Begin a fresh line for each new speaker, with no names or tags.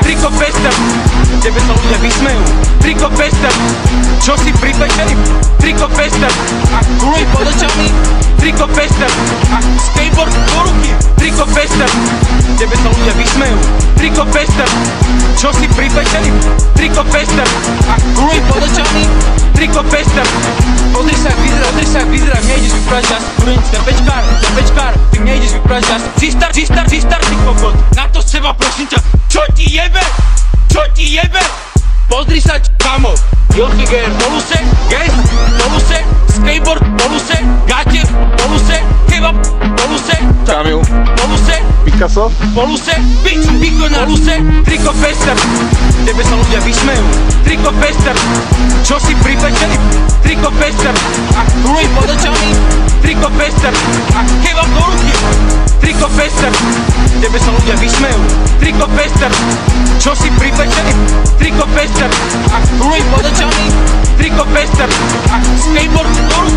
Triko pester, tebe sa ľudia vysmejú. Triko pester, čo si pripečený? Triko pester, a kruj pod očami. Triko pester, a skateboard do ruky. Triko pester, tebe sa ľudia vysmejú. Triko pester, čo si pripečený? Triko pester, a kruj pod očami. Triko pester, pozri sa, jak vyzerá, nejdeš vyprať čas. Pečkár, ty nejdeš vyprať čas. Čistar, ty kokot, na to seba prosím ťa. Čo ti jebe? Pozri sa, kamo. Jotiger, poluse, gest, poluse, skateboard, poluse, gate, poluse, kebab, poluse,
Kamil,
poluse,
Picasso,
poluse, bitch, piko na luse. Triko pester, tebe sa ľudia vysmejú. Triko pester, čo si pripečený? Triko pester, a kruj pod očami. Triko pester, a kebab do ruky. Triko pester, tebe sa ľudia vysmejú. Triko pester, čo si pripečený? Triko pester, a kruj pod očami. Triko pester, a skateboard do ruky.